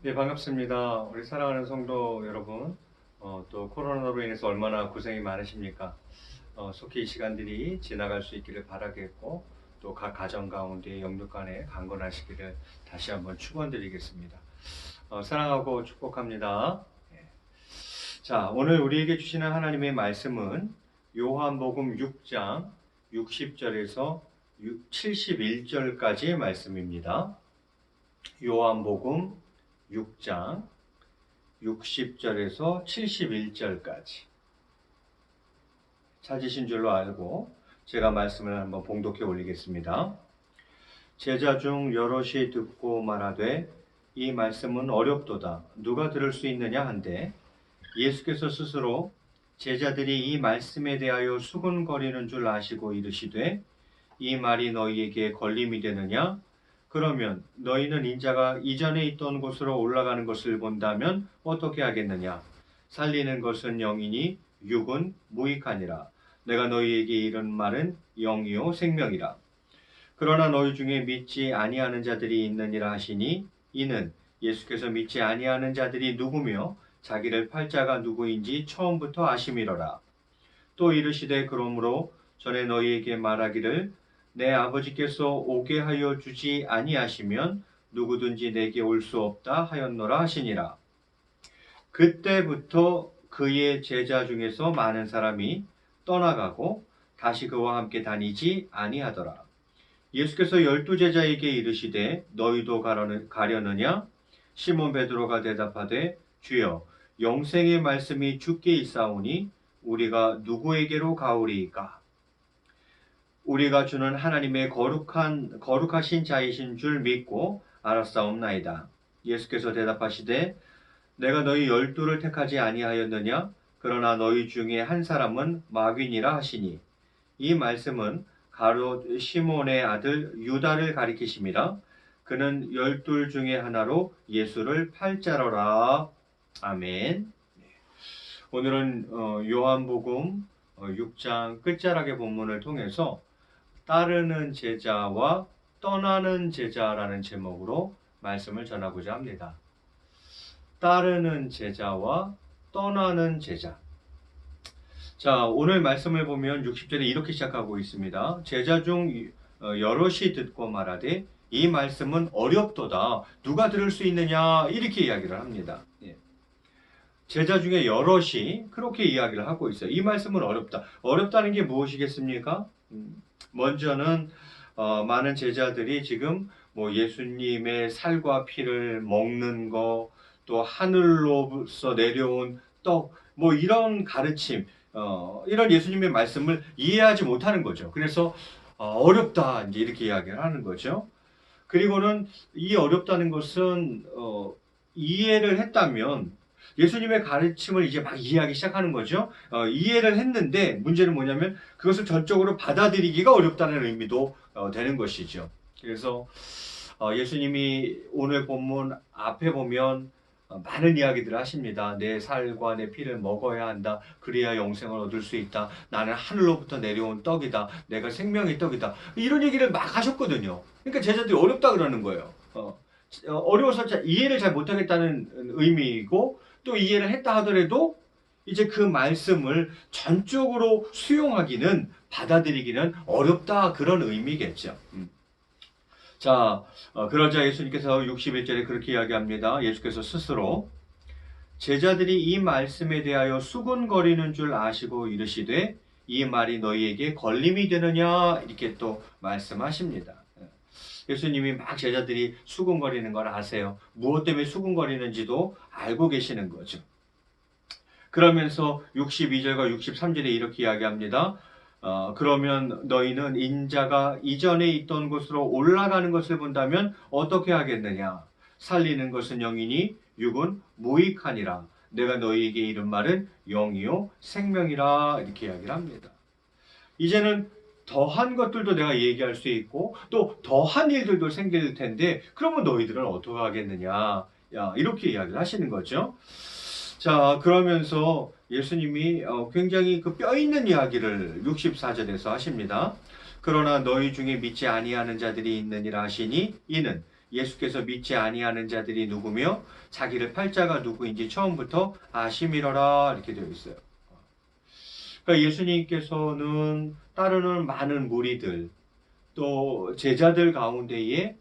네, 반갑습니다. 우리 사랑하는 성도 여러분, 또 코로나로 인해서 얼마나 고생이 많으십니까? 속히 이 시간들이 지나갈 수 있기를 바라겠고, 또 각 가정 가운데 영육간에 강건하시기를 다시 한번 축원드리겠습니다. 사랑하고 축복합니다. 예. 자, 오늘 우리에게 주시는 하나님의 말씀은 요한복음 6장 60절에서 71절까지의 말씀입니다. 요한복음 6장 60절에서 71절까지 찾으신 줄로 알고 제가 말씀을 한번 봉독해 올리겠습니다. 제자 중 여럿이 듣고 말하되 이 말씀은 어렵도다 누가 들을 수 있느냐 한데 예수께서 스스로 제자들이 이 말씀에 대하여 수군거리는 줄 아시고 이르시되 이 말이 너희에게 걸림이 되느냐? 그러면 너희는 인자가 이전에 있던 곳으로 올라가는 것을 본다면 어떻게 하겠느냐? 살리는 것은 영이니 육은 무익하니라. 내가 너희에게 이른 말은 영이요 생명이라. 그러나 너희 중에 믿지 아니하는 자들이 있느니라 하시니 이는 예수께서 믿지 아니하는 자들이 누구며 자기를 팔 자가 누구인지 처음부터 아심이로라. 또 이르시되 그러므로 전에 너희에게 말하기를 내 아버지께서 오게 하여 주지 아니하시면 누구든지 내게 올 수 없다 하였노라 하시니라. 그때부터 그의 제자 중에서 많은 사람이 떠나가고 다시 그와 함께 다니지 아니하더라. 예수께서 12제자에게 이르시되 너희도 가려느냐? 시몬 베드로가 대답하되 주여 영생의 말씀이 주께 있사오니 우리가 누구에게로 가오리이까? 우리가 주는 하나님의 거룩하신 자이신 줄 믿고 알았사옵나이다. 예수께서 대답하시되 내가 너희 12를 택하지 아니하였느냐? 그러나 너희 중에 한 사람은 마귀니라 하시니 이 말씀은 가룟 시몬의 아들 유다를 가리키심이라. 그는 12 중에 하나로 예수를 팔 자로라. 아멘. 오늘은 요한복음 6장 끝자락의 본문을 통해서 따르는 제자와 떠나는 제자라는 제목으로 말씀을 전하고자 합니다. 따르는 제자와 떠나는 제자. 자, 오늘 말씀을 보면 60절에 이렇게 시작하고 있습니다. 제자 중 여럿이 듣고 말하되 이 말씀은 어렵도다. 누가 들을 수 있느냐? 이렇게 이야기를 합니다. 예. 제자 중에 여럿이 그렇게 이야기를 하고 있어요. 이 말씀은 어렵다. 어렵다는 게 무엇이겠습니까? 먼저는 많은 제자들이 지금 뭐 예수님의 살과 피를 먹는 거, 또 하늘로서 내려온 떡, 뭐 이런 가르침, 이런 예수님의 말씀을 이해하지 못하는 거죠. 그래서 어렵다 이제 이렇게 이야기를 하는 거죠. 그리고는 이 어렵다는 것은 이해를 했다면 예수님의 가르침을 이제 막 이해하기 시작하는 거죠. 이해를 했는데 문제는 뭐냐면 그것을 전적으로 받아들이기가 어렵다는 의미도 되는 것이죠. 그래서 예수님이 오늘 본문 앞에 보면 많은 이야기들을 하십니다. 내 살과 내 피를 먹어야 한다. 그래야 영생을 얻을 수 있다. 나는 하늘로부터 내려온 떡이다. 내가 생명의 떡이다. 이런 얘기를 막 하셨거든요. 그러니까 제자들이 어렵다 그러는 거예요. 어려워서 이해를 잘 못하겠다는 의미이고 또 이해를 했다 하더라도 이제 그 말씀을 전적으로 수용하기는 받아들이기는 어렵다 그런 의미겠죠. 자, 그러자 예수님께서 61절에 그렇게 이야기합니다. 예수께서 스스로 제자들이 이 말씀에 대하여 수군거리는 줄 아시고 이르시되 이 말이 너희에게 걸림이 되느냐 이렇게 또 말씀하십니다. 예수님이 막 제자들이 수군거리는 걸 아세요. 무엇 때문에 수군거리는지도 알고 계시는 거죠. 그러면서 62절과 63절에 이렇게 이야기합니다. 그러면 너희는 인자가 이전에 있던 곳으로 올라가는 것을 본다면 어떻게 하겠느냐? 살리는 것은 영이니 육은 무익하니라. 내가 너희에게 이른 말은 영이요 생명이라 이렇게 이야기를 합니다. 이제는 더한 것들도 내가 얘기할 수 있고 또 더한 일들도 생길 텐데 그러면 너희들은 어떻게 하겠느냐? 이렇게 이야기를 하시는 거죠. 자, 그러면서 예수님이 굉장히 그 뼈 있는 이야기를 64절에서 하십니다. 그러나 너희 중에 믿지 아니하는 자들이 있느니라 하시니 이는 예수께서 믿지 아니하는 자들이 누구며 자기를 팔자가 누구인지 처음부터 아심이러라 이렇게 되어 있어요. 그러니까 예수님께서는 따르는 많은 무리들 또 제자들 가운데에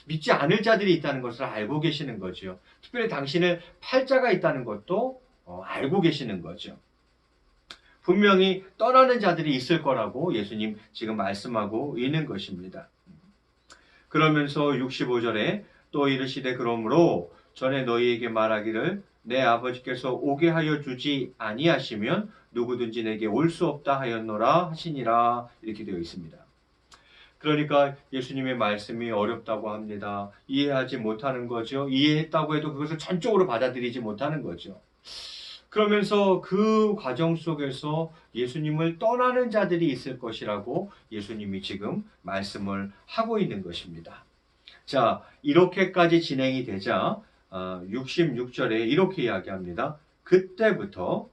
믿지 않을 자들이 있다는 것을 알고 계시는 거죠. 특별히 당신의 팔자가 있다는 것도 알고 계시는 거죠. 분명히 떠나는 자들이 있을 거라고 예수님 지금 말씀하고 있는 것입니다. 그러면서 65절에 또 이르시되 그러므로 전에 너희에게 말하기를 내 아버지께서 오게 하여 주지 아니하시면 누구든지 내게 올 수 없다 하였노라 하시니라 이렇게 되어 있습니다. 그러니까 예수님의 말씀이 어렵다고 합니다. 이해하지 못하는 거죠. 이해했다고 해도 그것을 전적으로 받아들이지 못하는 거죠. 그러면서 그 과정 속에서 예수님을 떠나는 자들이 있을 것이라고 예수님이 지금 말씀을 하고 있는 것입니다. 자, 이렇게까지 진행이 되자 66절에 이렇게 이야기합니다. 그때부터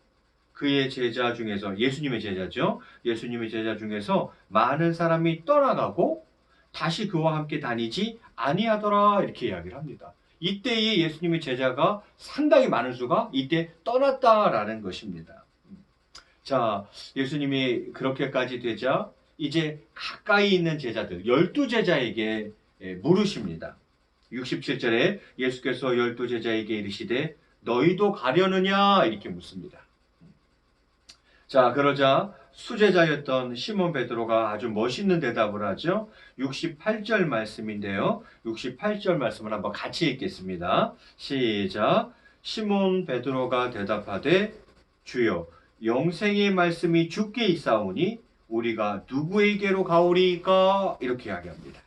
그의 제자 중에서, 예수님의 제자죠. 예수님의 제자 중에서 많은 사람이 떠나가고 다시 그와 함께 다니지 아니하더라 이렇게 이야기를 합니다. 이때의 예수님의 제자가 상당히 많은 수가 이때 떠났다라는 것입니다. 자, 예수님이 그렇게까지 되자 이제 가까이 있는 제자들, 12제자에게 물으십니다. 67절에 예수께서 12제자에게 이르시되 너희도 가려느냐 이렇게 묻습니다. 자, 그러자 수제자였던 시몬 베드로가 아주 멋있는 대답을 하죠. 68절 말씀인데요. 68절 말씀을 한번 같이 읽겠습니다. 시작. 시몬 베드로가 대답하되 주여 영생의 말씀이 주께 있사오니 우리가 누구에게로 가오리까? 이렇게 이야기합니다.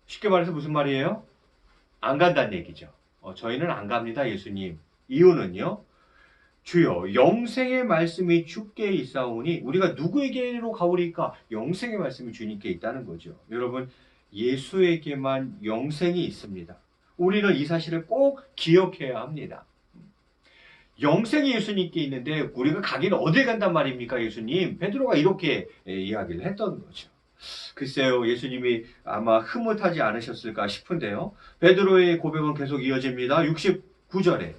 쉽게 말해서 무슨 말이에요? 안 간다는 얘기죠. 저희는 안 갑니다, 예수님. 이유는요. 주여 영생의 말씀이 주께 있사오니 우리가 누구에게로 가오리까? 영생의 말씀이 주님께 있다는 거죠. 여러분, 예수에게만 영생이 있습니다. 우리는 이 사실을 꼭 기억해야 합니다. 영생이 예수님께 있는데 우리가 가기는 어딜 간단 말입니까, 예수님? 베드로가 이렇게 이야기를 했던 거죠. 글쎄요, 예수님이 아마 흐뭇하지 않으셨을까 싶은데요. 베드로의 고백은 계속 이어집니다. 69절에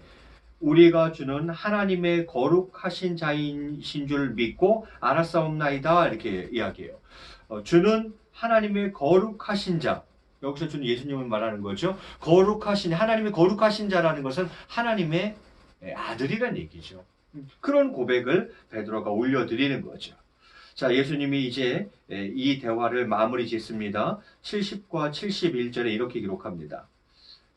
우리가 주는 하나님의 거룩하신 자이신 줄 믿고 알았사옵나이다 이렇게 이야기해요. 주는 하나님의 거룩하신 자, 여기서 주는 예수님을 말하는 거죠. 거룩하신, 하나님의 거룩하신 자라는 것은 하나님의 아들이란 얘기죠. 그런 고백을 베드로가 올려드리는 거죠. 자, 예수님이 이제 이 대화를 마무리 짓습니다. 70과 71절에 이렇게 기록합니다.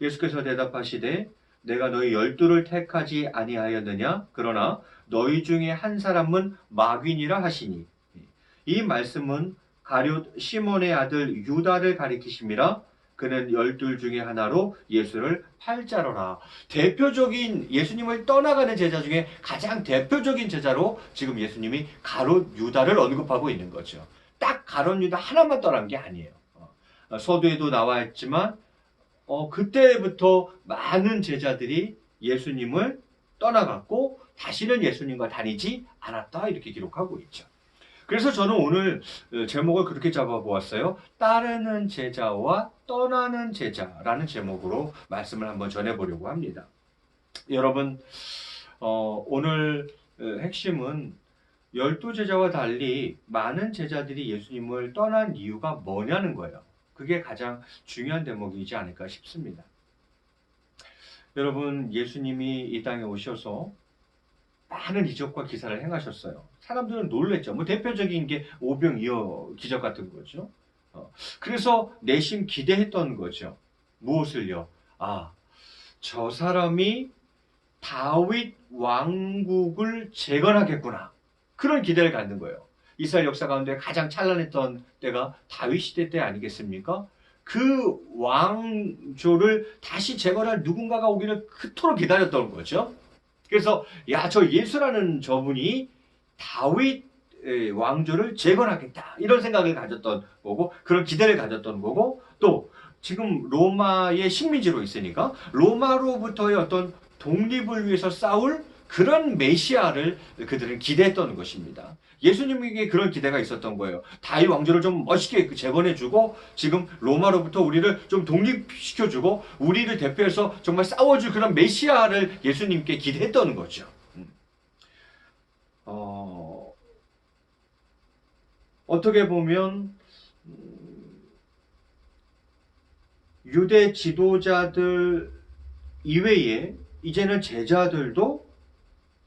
예수께서 대답하시되 내가 너희 12를 택하지 아니하였느냐? 그러나 너희 중에 한 사람은 마귀니라 하시니. 이 말씀은 가룟 시몬의 아들 유다를 가리키심이라. 그는 12 중에 하나로 예수를 팔자로라. 대표적인 예수님을 떠나가는 제자 중에 가장 대표적인 제자로 지금 예수님이 가룟 유다를 언급하고 있는 거죠. 딱 가룟 유다 하나만 떠난 게 아니에요. 서두에도 나와 있지만 그때부터 많은 제자들이 예수님을 떠나갔고 다시는 예수님과 다니지 않았다 이렇게 기록하고 있죠. 그래서 저는 오늘 제목을 그렇게 잡아보았어요. 따르는 제자와 떠나는 제자라는 제목으로 말씀을 한번 전해보려고 합니다. 여러분, 오늘 핵심은 12제자와 달리 많은 제자들이 예수님을 떠난 이유가 뭐냐는 거예요. 그게 가장 중요한 대목이지 않을까 싶습니다. 여러분, 예수님이 이 땅에 오셔서 많은 이적과 기사를 행하셨어요. 사람들은 놀랬죠. 대표적인 게 오병이어 기적 같은 거죠. 그래서 내심 기대했던 거죠. 무엇을요? 저 사람이 다윗 왕국을 재건하겠구나. 그런 기대를 갖는 거예요. 이스라엘 역사 가운데 가장 찬란했던 때가 다윗 시대 때 아니겠습니까? 그 왕조를 다시 재건할 누군가가 오기를 그토록 기다렸던 거죠. 그래서 저 예수라는 저분이 다윗 왕조를 재건하겠다 이런 생각을 가졌던 거고 그런 기대를 가졌던 거고 또 지금 로마의 식민지로 있으니까 로마로부터의 어떤 독립을 위해서 싸울 그런 메시아를 그들은 기대했던 것입니다. 예수님에게 그런 기대가 있었던 거예요. 다윗 왕조를 좀 멋있게 재건해주고 지금 로마로부터 우리를 좀 독립시켜주고 우리를 대표해서 정말 싸워줄 그런 메시아를 예수님께 기대했던 거죠. 어떻게 보면 유대 지도자들 이외에 이제는 제자들도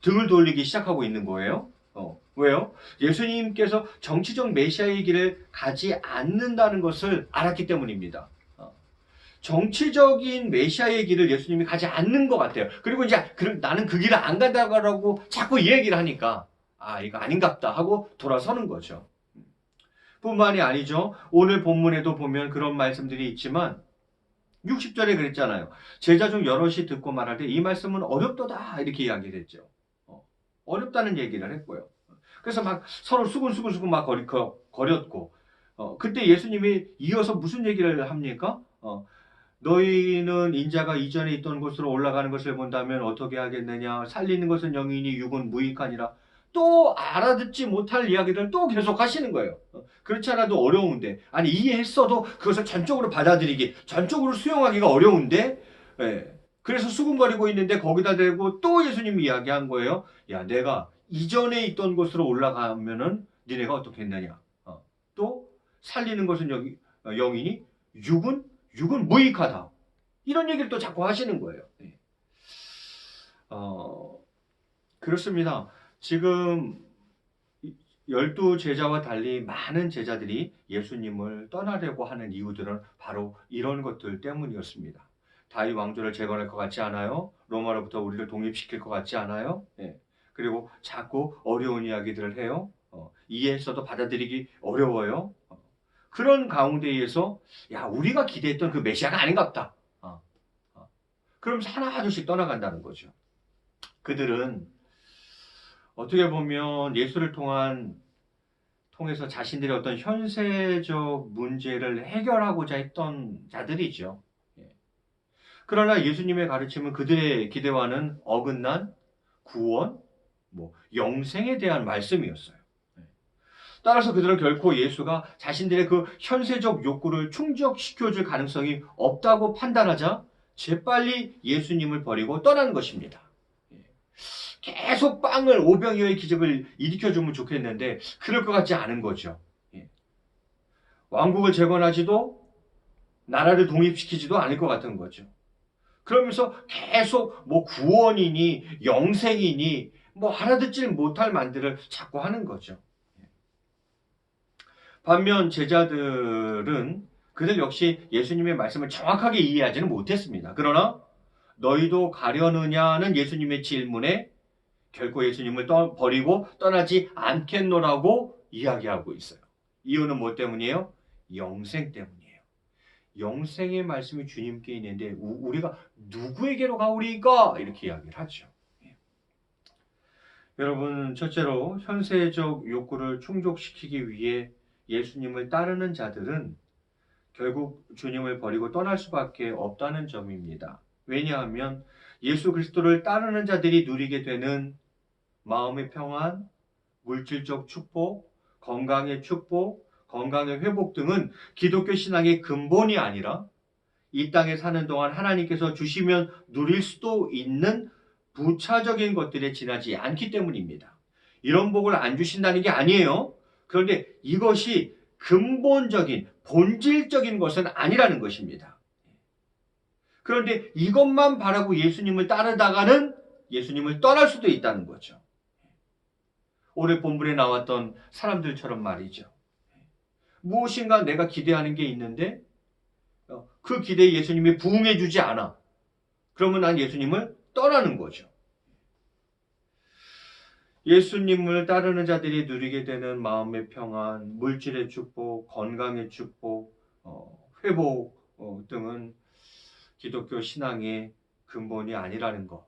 등을 돌리기 시작하고 있는 거예요. 왜요? 예수님께서 정치적 메시아의 길을 가지 않는다는 것을 알았기 때문입니다. 정치적인 메시아의 길을 예수님이 가지 않는 것 같아요. 그리고 이제 나는 그 길을 안 간다고 자꾸 이 얘기를 하니까 이거 아닌갑다 하고 돌아서는 거죠. 뿐만이 아니죠. 오늘 본문에도 보면 그런 말씀들이 있지만 60절에 그랬잖아요. 제자 중 여럿이 듣고 말할 때 이 말씀은 어렵도다 이렇게 이야기를 했죠. 어렵다는 얘기를 했고요. 그래서 막 서로 수근수근 막 거렸고 그때 예수님이 이어서 무슨 얘기를 합니까? 너희는 인자가 이전에 있던 곳으로 올라가는 것을 본다면 어떻게 하겠느냐? 살리는 것은 영이니 육은 무익하니라. 또 알아듣지 못할 이야기를 또 계속 하시는 거예요. 그렇지 않아도 어려운데, 아니 이해했어도 그것을 전적으로 받아들이기, 전적으로 수용하기가 어려운데, 그래서 수군거리고 있는데 거기다 대고 또 예수님이 이야기한 거예요. 야, 내가 이전에 있던 곳으로 올라가면은 니네가 어떻게 했느냐? 또 살리는 것은 영이니 육은 무익하다. 이런 얘기를 또 자꾸 하시는 거예요. 그렇습니다. 지금 12제자와 달리 많은 제자들이 예수님을 떠나려고 하는 이유들은 바로 이런 것들 때문이었습니다. 다윗 왕조를 재건할 것 같지 않아요? 로마로부터 우리를 독립시킬 것 같지 않아요? 그리고 자꾸 어려운 이야기들을 해요. 이해했어도 받아들이기 어려워요. 그런 가운데에서 우리가 기대했던 그 메시아가 아닌갑다. 그러면서 하나둘씩 떠나간다는 거죠. 그들은 어떻게 보면 예수를 통해서 자신들의 어떤 현세적 문제를 해결하고자 했던 자들이죠. 그러나 예수님의 가르침은 그들의 기대와는 어긋난 구원, 영생에 대한 말씀이었어요. 따라서 그들은 결코 예수가 자신들의 그 현세적 욕구를 충족시켜줄 가능성이 없다고 판단하자 재빨리 예수님을 버리고 떠나는 것입니다. 계속 빵을 오병이어의 기적을 일으켜주면 좋겠는데 그럴 것 같지 않은 거죠. 왕국을 재건하지도 나라를 독립시키지도 않을 것 같은 거죠. 그러면서 계속 구원이니 영생이니 알아듣지 못할 말들을 자꾸 하는 거죠. 반면 제자들은 그들 역시 예수님의 말씀을 정확하게 이해하지는 못했습니다. 그러나 너희도 가려느냐는 예수님의 질문에 결코 예수님을 버리고 떠나지 않겠노라고 이야기하고 있어요. 이유는 뭐 때문이에요? 영생 때문이에요. 영생의 말씀이 주님께 있는데 우리가 누구에게로 가오리까? 이렇게 이야기를 하죠. 여러분, 첫째로 현세적 욕구를 충족시키기 위해 예수님을 따르는 자들은 결국 주님을 버리고 떠날 수밖에 없다는 점입니다. 왜냐하면 예수 그리스도를 따르는 자들이 누리게 되는 마음의 평안, 물질적 축복, 건강의 축복, 건강의 회복 등은 기독교 신앙의 근본이 아니라 이 땅에 사는 동안 하나님께서 주시면 누릴 수도 있는 부차적인 것들에 지나지 않기 때문입니다. 이런 복을 안 주신다는 게 아니에요. 그런데 이것이 근본적인, 본질적인 것은 아니라는 것입니다. 그런데 이것만 바라고 예수님을 따르다가는 예수님을 떠날 수도 있다는 거죠. 오늘 본문에 나왔던 사람들처럼 말이죠. 무엇인가 내가 기대하는 게 있는데 그 기대에 예수님이 부응해 주지 않아. 그러면 난 예수님을 떠나는 거죠. 예수님을 따르는 자들이 누리게 되는 마음의 평안, 물질의 축복, 건강의 축복, 회복 등은 기독교 신앙의 근본이 아니라는 것.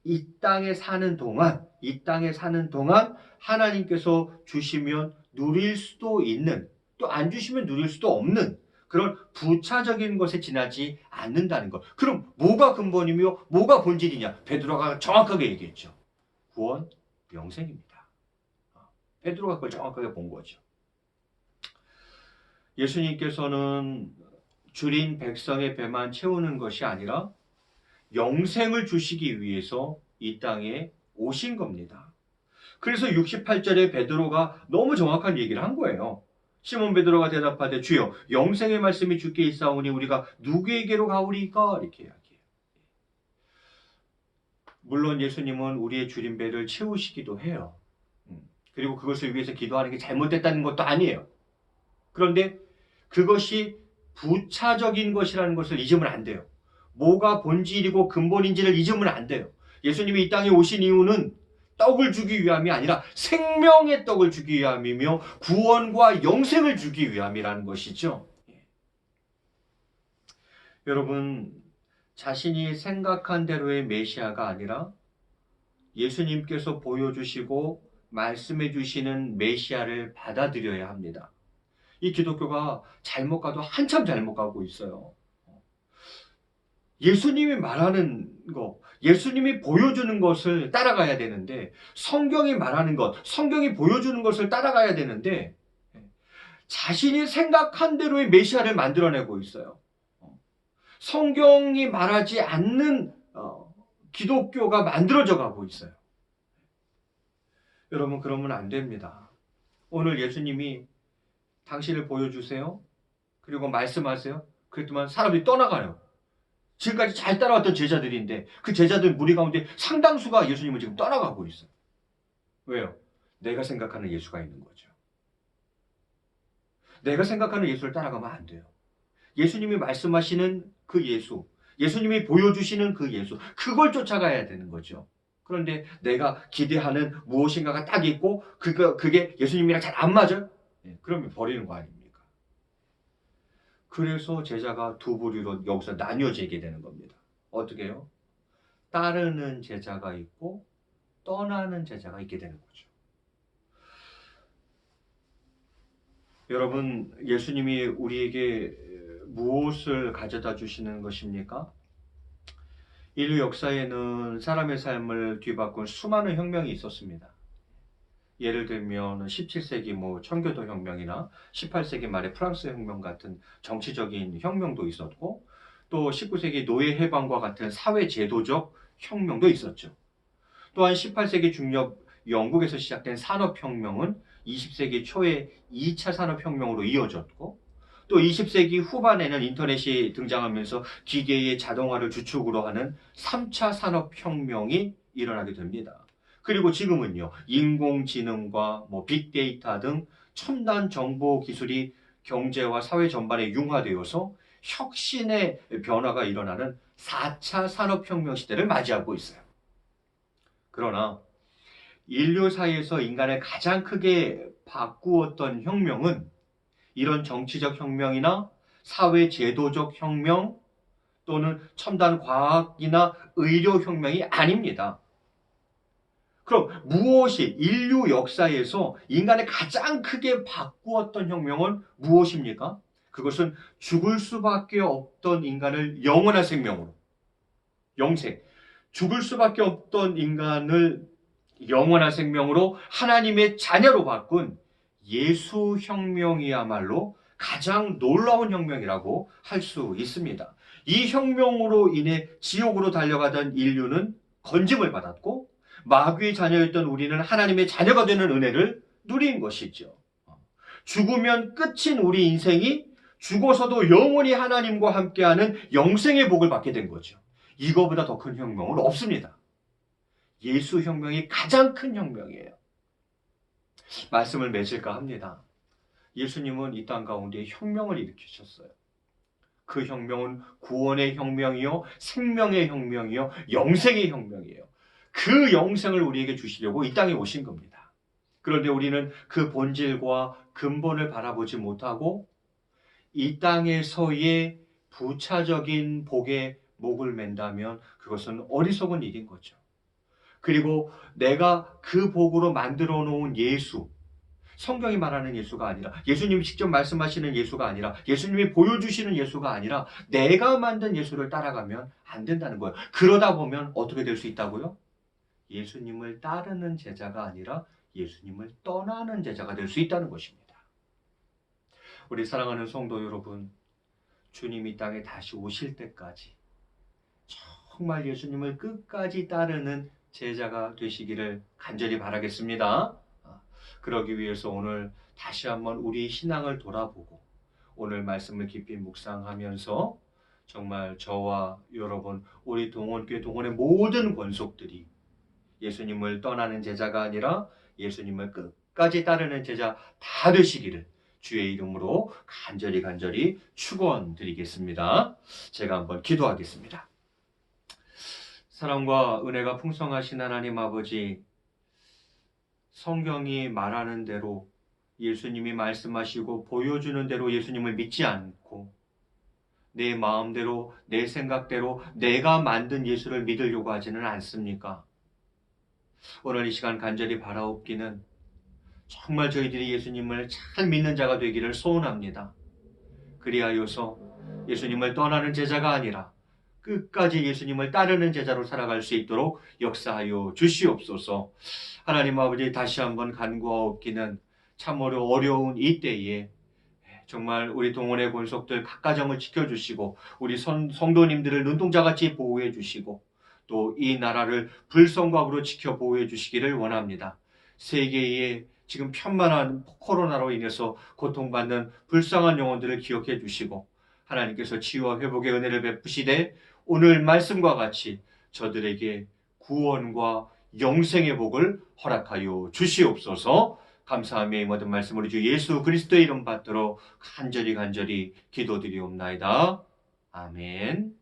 이 땅에 사는 동안 하나님께서 주시면 누릴 수도 있는, 또 안 주시면 누릴 수도 없는 그런 부차적인 것에 지나지 않는다는 것. 그럼 뭐가 근본이며 뭐가 본질이냐? 베드로가 정확하게 얘기했죠. 구원, 영생입니다. 베드로가 그걸 정확하게 본 거죠. 예수님께서는 줄인 백성의 배만 채우는 것이 아니라 영생을 주시기 위해서 이 땅에 오신 겁니다. 그래서 68절에 베드로가 너무 정확한 얘기를 한 거예요. 시몬 베드로가 대답하되 주여 영생의 말씀이 주께 있사오니 우리가 누구에게로 가오리까? 이렇게 이야기해요. 물론 예수님은 우리의 줄인 배를 채우시기도 해요. 그리고 그것을 위해서 기도하는 게 잘못됐다는 것도 아니에요. 그런데 그것이 부차적인 것이라는 것을 잊으면 안 돼요. 뭐가 본질이고 근본인지를 잊으면 안 돼요. 예수님이 이 땅에 오신 이유는 떡을 주기 위함이 아니라 생명의 떡을 주기 위함이며 구원과 영생을 주기 위함이라는 것이죠. 여러분, 자신이 생각한 대로의 메시아가 아니라 예수님께서 보여주시고 말씀해 주시는 메시아를 받아들여야 합니다. 이 기독교가 잘못 가도 한참 잘못 가고 있어요. 예수님이 말하는 것, 예수님이 보여주는 것을 따라가야 되는데, 성경이 말하는 것, 성경이 보여주는 것을 따라가야 되는데, 자신이 생각한 대로의 메시아를 만들어내고 있어요. 성경이 말하지 않는 기독교가 만들어져 가고 있어요. 여러분, 그러면 안 됩니다. 오늘 예수님이 당신을 보여주세요. 그리고 말씀하세요. 그랬더니 사람들이 떠나가요. 지금까지 잘 따라왔던 제자들인데 그 제자들 무리 가운데 상당수가 예수님을 지금 떠나가고 있어요. 왜요? 내가 생각하는 예수가 있는 거죠. 내가 생각하는 예수를 따라가면 안 돼요. 예수님이 말씀하시는 그 예수, 예수님이 보여주시는 그 예수, 그걸 쫓아가야 되는 거죠. 그런데 내가 기대하는 무엇인가가 딱 있고 그게 예수님이랑 잘 안 맞아요? 그러면 버리는 거 아닙니까? 그래서 제자가 두 부류로 여기서 나뉘어지게 되는 겁니다. 어떻게 해요? 따르는 제자가 있고 떠나는 제자가 있게 되는 거죠. 여러분, 예수님이 우리에게 무엇을 가져다 주시는 것입니까? 인류 역사에는 사람의 삶을 뒤바꾼 수많은 혁명이 있었습니다. 예를 들면 17세기 청교도 혁명이나 18세기 말의 프랑스 혁명 같은 정치적인 혁명도 있었고, 또 19세기 노예 해방과 같은 사회 제도적 혁명도 있었죠. 또한 18세기 중엽 영국에서 시작된 산업혁명은 20세기 초에 2차 산업혁명으로 이어졌고, 또 20세기 후반에는 인터넷이 등장하면서 기계의 자동화를 주축으로 하는 3차 산업혁명이 일어나게 됩니다. 그리고 지금은요, 인공지능과 빅데이터 등 첨단 정보 기술이 경제와 사회 전반에 융화되어서 혁신의 변화가 일어나는 4차 산업혁명 시대를 맞이하고 있어요. 그러나 인류 사이에서 인간을 가장 크게 바꾸었던 혁명은 이런 정치적 혁명이나 사회 제도적 혁명 또는 첨단 과학이나 의료 혁명이 아닙니다. 그럼 무엇이 인류 역사에서 인간을 가장 크게 바꾸었던 혁명은 무엇입니까? 그것은 죽을 수밖에 없던 인간을 영원한 생명으로, 영생, 죽을 수밖에 없던 인간을 영원한 생명으로 하나님의 자녀로 바꾼 예수 혁명이야말로 가장 놀라운 혁명이라고 할 수 있습니다. 이 혁명으로 인해 지옥으로 달려가던 인류는 건짐을 받았고, 마귀의 자녀였던 우리는 하나님의 자녀가 되는 은혜를 누린 것이죠. 죽으면 끝인 우리 인생이 죽어서도 영원히 하나님과 함께하는 영생의 복을 받게 된 거죠. 이거보다 더 큰 혁명은 없습니다. 예수 혁명이 가장 큰 혁명이에요. 말씀을 맺을까 합니다. 예수님은 이 땅 가운데 혁명을 일으키셨어요. 그 혁명은 구원의 혁명이요, 생명의 혁명이요, 영생의 혁명이에요. 그 영생을 우리에게 주시려고 이 땅에 오신 겁니다. 그런데 우리는 그 본질과 근본을 바라보지 못하고 이 땅에서의 부차적인 복에 목을 맨다면 그것은 어리석은 일인 거죠. 그리고 내가 그 복으로 만들어 놓은 예수, 성경이 말하는 예수가 아니라, 예수님이 직접 말씀하시는 예수가 아니라, 예수님이 보여주시는 예수가 아니라 내가 만든 예수를 따라가면 안 된다는 거예요. 그러다 보면 어떻게 될 수 있다고요? 예수님을 따르는 제자가 아니라 예수님을 떠나는 제자가 될 수 있다는 것입니다. 우리 사랑하는 성도 여러분, 주님이 땅에 다시 오실 때까지 정말 예수님을 끝까지 따르는 제자가 되시기를 간절히 바라겠습니다. 그러기 위해서 오늘 다시 한번 우리 신앙을 돌아보고 오늘 말씀을 깊이 묵상하면서 정말 저와 여러분, 우리 동원교회 동원의 모든 권속들이 예수님을 떠나는 제자가 아니라 예수님을 끝까지 따르는 제자 다 되시기를 주의 이름으로 간절히 축원드리겠습니다. 제가 한번 기도하겠습니다. 사랑과 은혜가 풍성하신 하나님 아버지, 성경이 말하는 대로 예수님이 말씀하시고 보여주는 대로 예수님을 믿지 않고 내 마음대로, 내 생각대로 내가 만든 예수를 믿으려고 하지는 않습니까? 오늘 이 시간 간절히 바라옵기는 정말 저희들이 예수님을 잘 믿는 자가 되기를 소원합니다. 그리하여서 예수님을 떠나는 제자가 아니라 끝까지 예수님을 따르는 제자로 살아갈 수 있도록 역사하여 주시옵소서. 하나님 아버지, 다시 한번 간구하옵기는 참으로 어려운 이 때에 정말 우리 동원의 권속들 각 가정을 지켜주시고 우리 성도님들을 눈동자같이 보호해 주시고 또 이 나라를 불성곽으로 지켜 보호해 주시기를 원합니다. 세계에 지금 편만한 코로나로 인해서 고통받는 불쌍한 영혼들을 기억해 주시고 하나님께서 치유와 회복의 은혜를 베푸시되 오늘 말씀과 같이 저들에게 구원과 영생의 복을 허락하여 주시옵소서. 감사하며 이 모든 말씀을 주 예수 그리스도의 이름 받들어 간절히 기도드리옵나이다. 아멘.